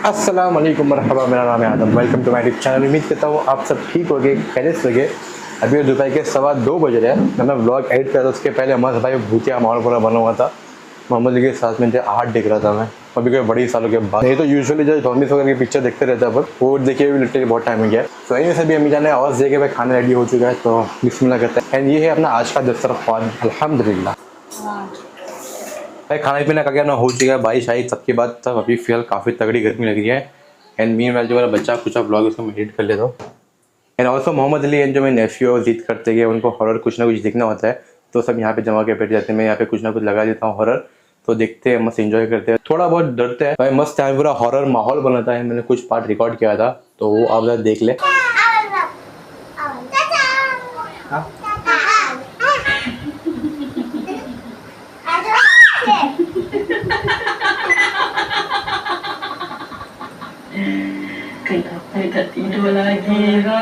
अस्सलाम वालेकुम मरहबा, मेरा नाम है Adam. Welcome to my YouTube channel. उम्मीद करता हूँ आप सब ठीक होगे, खैरियत से होगे। अभी दोपहर के 2:15 बज रहे हैं। मैंने व्लॉग एडिट किया था, उसके पहले हमारे भाई भूतिया माहौल पूरा बना हुआ था। मोहम्मद अली के साथ में हाथ देख रहा था मैं, अभी कोई बड़ी सालों के बाद। नहीं तो यूजुअली जो जॉम्बीज़ वगैरह की पिक्चर देखते रहता है, पर वो देखिए भी लिटरली बहुत टाइम हो गया। तो इन्हीं से भी अम्मी जाने आवाज़ दे के भाई खाना रेडी हो चुका है, तो बिस्मिल्लाह करते हैं। एंड ये है अपना आज का दस्तरख्वान, अल्हम्दुलिल्लाह। भाई खाना पीना का क्या ना हो चुका है, बारिश आई सबके बाद। तब अभी फिलहाल काफ़ी तगड़ी गर्मी लग रही है। एंड मी जो मेरा बच्चा कुछ ब्लॉग उसको मैं एडिट कर लेता हूँ। And also Mohammad Ali and जो मेरे नेफ्यू जिद करते हैं, उनको हॉरर कुछ ना कुछ देखना होता है, तो सब यहाँ पे जमा के बैठ जाते हैं। मैं यहाँ पे कुछ ना कुछ लगा देता हूँ हॉरर, तो देखते हैं, मस्त एंजॉय करते हैं। थोड़ा बहुत डरते हैं भाई, मस्त है, पूरा हॉरर माहौल बनाता है। मैंने कुछ पार्ट रिकॉर्ड किया था, तो वो आप जरा देख ले। Kita tidur lagi lah.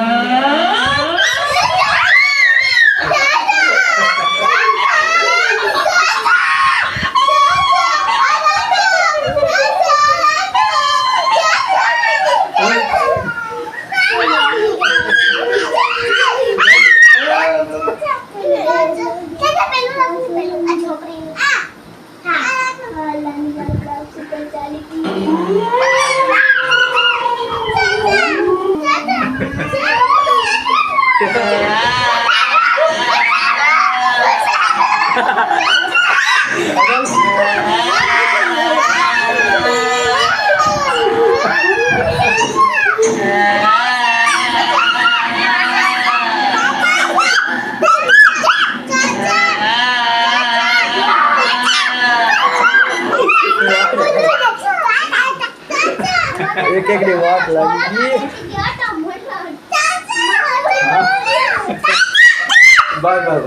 एक बात लगी बाय बाय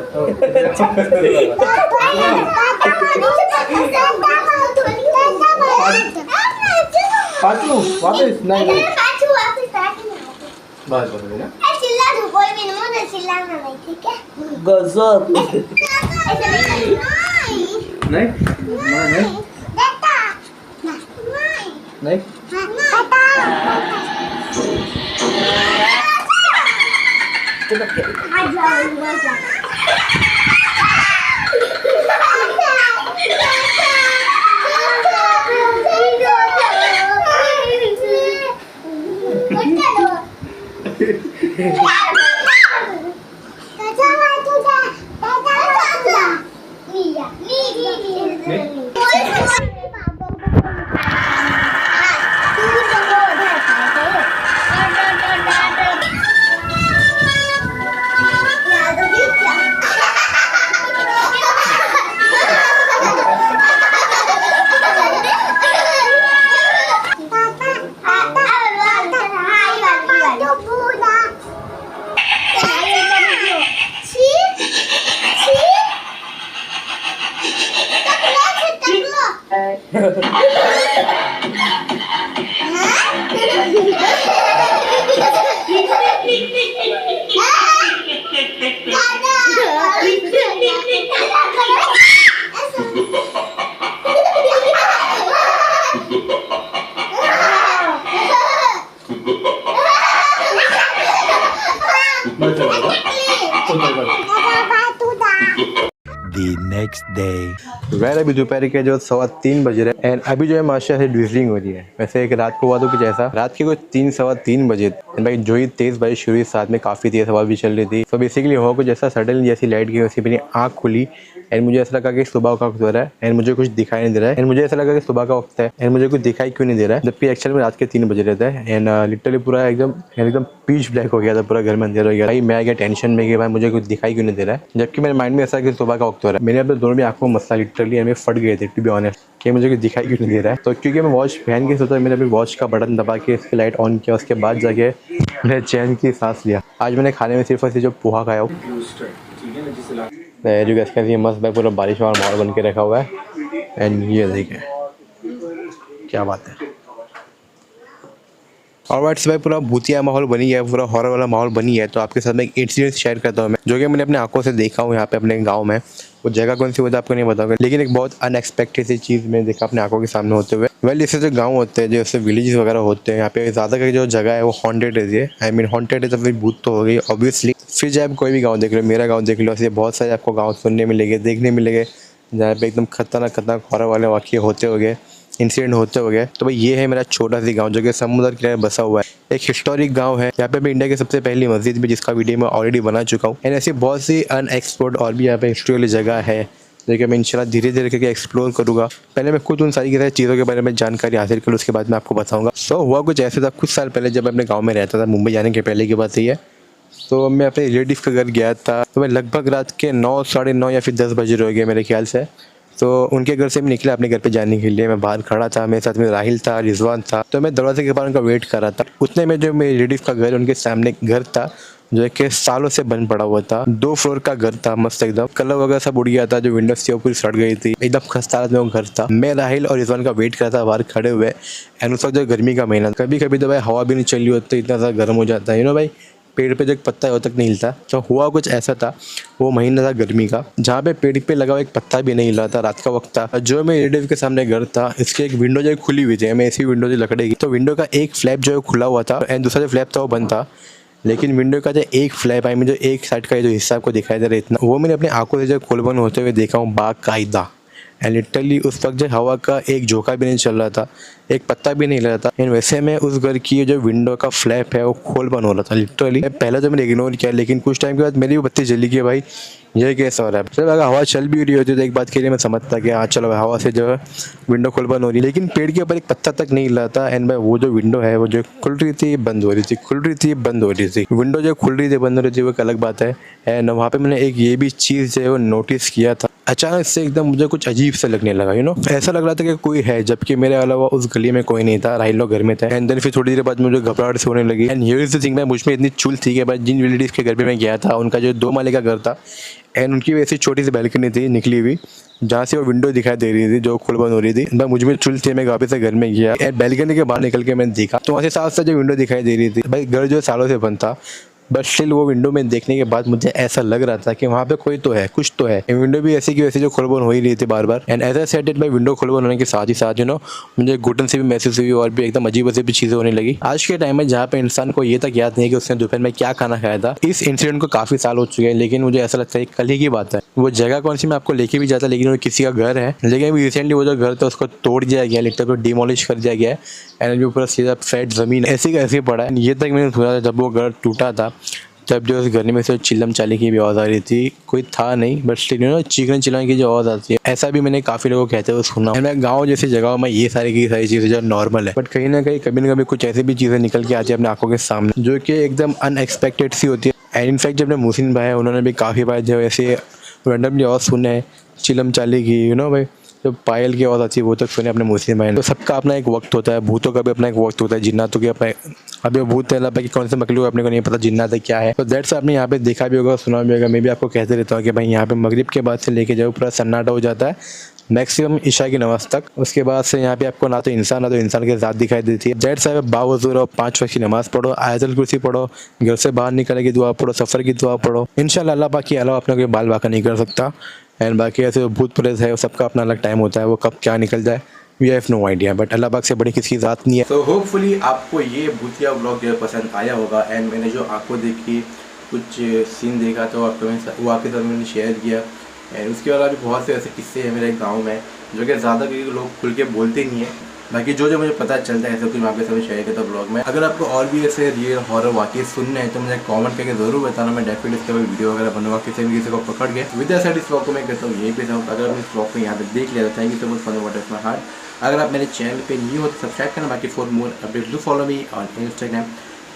पाचू वापस नहीं बाय बाय ना चिल्ला दो, कोई भी नहीं चिल्लाना नहीं, ठीक है? Gozok. नहीं नहीं बेटा नहीं The next day. वैर अभी दोपहर के जो 3:15 बज रहे हैं। एंड अभी जो है माशा से ड्रिजलिंग हो रही है। वैसे एक रात को हुआ तो कुछ ऐसा, रात के कुछ 3-3:15 बजे भाई जो ही तेज बारिश शुरू हुई, साथ में काफ़ी तेज हवा भी चल रही थी। तो बेसिकली हुआ कुछ ऐसा, सडनली जैसी लाइट गई वैसी अपनी आँख खुली। एंड मुझे ऐसा लगा कि सुबह का वक्त हो रहा है एंड मुझे कुछ दिखाई नहीं दे रहा है। एंड मुझे ऐसा लगा कि सुबह का वक्त है एंड मुझे कुछ दिखाई क्यों नहीं दे रहा है, जबकि एक्चुअल में रात के 3 बज रहे थे। एंड लिटरली पूरा एकदम पीच ब्लैक हो गया था, पूरा घर में अंधेरा हो गया। भाई मैं गया टेंशन में कि भाई मुझे कुछ दिखाई क्यों नहीं दे रहा है, जबकि मेरे माइंड में ऐसा कि सुबह का वक्त हो रहा है। मेरे अपने दोनों भी आंखों में मसला लिटरली में फट गए थे, टू बी ऑनेस्ट, कि मुझे कुछ दिखाई क्यों नहीं दे रहा है। तो क्योंकि मैं वॉच पहन के सोचा, मैंने अभी वॉच का बटन दबा के इसकी लाइट ऑन किया, उसके बाद जाके मैंने चैन की सांस लिया। आज मैंने खाने में सिर्फ ऐसे जो पोहा खाया हो। जो गैस का मस्त भाई पूरा बारिश वाला माहौल बन के रखा हुआ है। एंड ये देखें क्या बात है। और भाई पूरा भूतिया माहौल बनी है, पूरा हॉरर वाला माहौल बनी है। तो आपके साथ में एक इंसिडेंट शेयर करता हूँ मैं, जो कि मैंने अपने आंखों से देखा हूँ यहाँ पे अपने गांव में। वो जगह कौन सी होता है आपको नहीं बताऊंगा, लेकिन एक बहुत अनएक्सपेक्टेड सी चीज़ मैंने देखा अपने आंखों के सामने होते हुए। वेल इससे जो गाँव होते हैं, जो ऐसे विलेजेस वगैरह होते हैं, यहाँ पे ज़्यादा जो जगह है वो हॉन्टेड रहती है। आई मीन हॉन्टेड है तो फिर भूत तो हो गई ऑब्वियसली। फिर जब आप कोई भी गाँव देख लो, मेरा गाँव देख लो, ऐसे बहुत सारे आपको गाँव सुनने मिलेंगे, देखने मिलेंगे जहाँ पे एकदम खतरनाक हॉरर वाले वाक़ये होते हो गए, इंसिडेंट होते हो गए। तो भाई ये है मेरा छोटा सी गांव जो कि समुद्र किनारे बसा हुआ है। एक हिस्टोरिक गांव है। यहाँ पे मैं इंडिया की सबसे पहली मस्जिद भी, जिसका वीडियो मैं ऑलरेडी बना चुका हूँ। एंड ऐसी बहुत सी अनएक्सप्लोर्ड और भी यहाँ पे हिस्ट्री वाली जगह है जो कि मैं इंशाल्लाह धीरे धीरे करके एक्सप्लोर करूँगा। पहले मैं खुद उन सारी चीज़ों के बारे में जानकारी हासिल करूँ, उसके बाद मैं आपको बताऊँगा। सो हुआ कुछ ऐसा था, कुछ साल पहले जब मैं अपने गाँव में रहता था, मुंबई जाने के पहले की बात है। तो मैं अपने रिलेटिव के घर गया था। तो मैं लगभग रात के 9, साढ़े 9 या फिर 10 बजे रह गए मेरे ख्याल से। तो उनके घर से मैं निकला अपने घर पे जाने के लिए। मैं बाहर खड़ा था, मेरे साथ में राहिल था, रिजवान था। तो मैं दरवाजे के बाहर उनका वेट कर रहा था। उतने में जो मेरे रिलेटिव का घर, उनके सामने घर था जो कि सालों से बंद पड़ा हुआ था। 2 फ्लोर का घर था, मस्त एकदम। कलर वगैरह सब उड़ गया था, जो विंडोज थी वो पूरी सड़ गई थी, एकदम खस्ता हालत में वो घर था। मैं राहिल और रिजवान का वेट कर रहा था बाहर खड़े हुए। एंड उस वक्त जो गर्मी का महीना, कभी कभी तो भाई हवा भी नहीं चली होती, इतना ज़्यादा गर्म हो जाता है। भाई पेड़ पे जो एक पत्ता है वो तक नहीं हिलता। तो हुआ कुछ ऐसा था, वो महीना था गर्मी का, जहाँ पे पेड़ पे लगा हुआ एक पत्ता भी नहीं हिला था। रात का वक्त था। जो मेरे रिलेटिव के सामने घर था, इसकी एक विंडो जो है खुली हुई थी। मैं ऐसी विंडो जो लकड़े की, तो विंडो का एक फ्लैप जो है खुला हुआ था एंड दूसरा जो फ्लैप था वो बंद था। लेकिन विंडो का जो एक फ्लैप आई में जो एक साइड का जो हिस्सा आपको दिखाई दे रहा है इतना, वो मैंने अपने आंखों से जो खोल बंद होते हुए देखा हूँ बाकायदा। एंड लिटरली उस वक्त जो हवा का एक झोंका भी नहीं चल रहा था, एक पत्ता भी नहीं हिल रहा था। एंड वैसे में उस घर की जो विंडो का फ्लैप है वो खोल बंद हो रहा था लिटरली। पहले तो मैंने इग्नोर किया, लेकिन कुछ टाइम के बाद मेरी भी बत्ती जली कि भाई ये कैसा हो रहा है। चलो अगर हवा चल भी रही होती तो एक बात के लिए मैं समझता कि हाँ चलो हवा से जो है विंडो खोल बंद हो रही है, लेकिन पेड़ के ऊपर एक पत्ता तक नहीं हिल रहा था। एंड भाई वो जो विंडो है वो जो खुल रही थी बंद हो रही थी, खुल रही थी बंद हो रही थी। विंडो जो खुल रही थी बंद हो रही थी वो एक अलग बात है। एंड वहाँ पे मैंने एक ये भी चीज़ जो है वो नोटिस किया था। अचानक से एकदम मुझे कुछ अजीब सा लगने लगा। ऐसा लग रहा था कि कोई है, जबकि मेरे अलावा उस गली में कोई नहीं था। राहिल लोग घर में थे। एंड देन फिर थोड़ी देर बाद मुझे घबराहट से होने लगी। And here is the thing, मैं मुझ में इतनी चुल थी कि भाई जिन रिलेटिव्स के घर पे मैं गया था, उनका जो 2 माले का घर था एंड उनकी वैसी छोटी सी बैल्कनी थी निकली हुई, जहाँ से वो विंडो दिखाई दे रही थी जो खुल बंद हो रही थी। मैं मुझ में चुल थी, मैं वापस से घर में गया। बैल्कनी के बाहर निकल के मैंने देखा तो वहाँ से साथ साथ जो विंडो दिखाई दे रही थी। भाई घर जो सालों से बंद था, बट स्टिल वो विंडो में देखने के बाद मुझे ऐसा लग रहा था कि वहाँ पे कोई तो है, कुछ तो है। विंडो भी ऐसी की वैसी जो खुल बंद हो ही रही थी बार बार। And as I said it, भाई विंडो खुल बंद होने के साथ ही साथ मुझे घुटन से भी महसूस हुई और भी एकदम अजीब अजीब चीज़ें होने लगी। आज के टाइम में जहाँ पे इंसान को ये तक याद नहीं है कि उसने दोपहर में क्या खाना खाया था। इस इंसिडेंट को काफ़ी साल हो चुके हैं, लेकिन मुझे ऐसा लगता है कल ही की बात है। वो जगह कौन सी मैं आपको लेके भी जाता, लेकिन वो किसी का घर है। लेकिन अभी रिसेंटली वो जो घर था उसको तोड़ दिया गया, लिटरली डिमोलिश कर दिया गया है। एंड अभी पूरा सीधा फ्लैट ज़मीन ऐसी का ऐसे पड़ा है। ये तक मैंने सुना था जब वो घर टूटा था, तब जो उस घर में से चिल्लम चाली की भी आवाज़ आ रही थी। कोई था नहीं, बट स्टिल चीखने चिल्लाने की जो आवाज़ आती है, ऐसा भी मैंने काफ़ी लोगों को कहते हुए सुना। मैं गाँव जैसी जगहों में ये सारी की सारी चीज़ें जो नॉर्मल है, बट कहीं ना कहीं कभी ना कभी कुछ ऐसी भी चीज़ें निकल के आती है अपने आंखों के सामने जो कि एकदम अनएक्सपेक्टेड सी होती है। एंड इनफैक्ट जब अपने मुहसिन भाई है, उन्होंने भी काफ़ी बार जो ऐसे रैंडमली आवाज़ सुने हैं चिल्लम चाली की, भाई जो पायल की आवाज़ आती है वो तक सुने अपने मुस्लिम भाई। तो सबका अपना एक वक्त होता है, भूतों का भी अपना एक वक्त होता है, जिन्नातों के अपना। अभी वो भूत है कि कौन से मखलूक अपने को नहीं पता जिन्नात है क्या है। तो दैट्स आपने यहाँ पे देखा भी होगा, सुना भी होगा। मैं भी आपको कहते रहता हूँ कि भाई यहाँ पे मगरिब के बाद से लेके जाओ पूरा सन्नाटा हो जाता है मैक्सिमम ईशा की नमाज तक। उसके बाद से यहाँ पे आपको ना तो इंसान के ज़ात दिखाई देती है। दैट्स आप बावजूद रहो, 5 वक्त की नमाज़ पढ़ो, आयतुल कुर्सी पढ़ो, घर से बाहर निकलने की दुआ पढ़ो, सफ़र की दुआ पढ़ो। इंशाल्लाह अल्लाह पाक के अलावा अपने कोई बाल बाका नहीं कर सकता। एंड बाकी ऐसे भूत प्रेत है, वो सबका अपना अलग टाइम होता है, वो कब क्या निकल जाए we have no idea. But अल्लाह पाक से बड़ी किसी की ज़ात नहीं है। तो होपफुली आपको ये भूतिया व्लॉग जो है पसंद आया होगा। एंड मैंने जो आंखों देखी कुछ सीन देखा तो आपको वो आपके साथ मैंने शेयर किया। एंड उसके अलावा भी बहुत से ऐसे किस्से हैं मेरे गाँव में जो कि ज़्यादा लोग खुल के बोलते नहीं हैं। बाकी जो मुझे पता चलता है ऐसा कुछ मैं आपके साथ शेयर करता हूँ ब्लॉग में। अगर आपको और भी ऐसे रियल हॉरर वाक़ये सुनने हैं तो मुझे कमेंट करके ज़रूर बताना। मैं डेफिनेटली इसके बाद वीडियो वगैरह बनूंगा किसी को पकड़ के। विद दैट इस ब्लॉग को मैं कहता हूँ यहीं पे था। अगर मैं इस ब्लॉग को यहाँ तक देख लिया तो thank you so much for what my heart. अगर आप मेरे चैनल पे न्यू हो तो सब्सक्राइब करना। बाकी for more update do follow me on Instagram.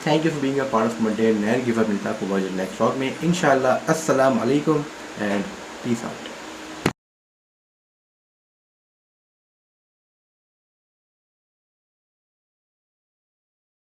Thank you for being a part of my day. नया गिव अप मिलता है आपको नेक्स्ट ब्लॉग में इंशाल्लाह। अस्सलाम वालेकुम एंड पीस आउट।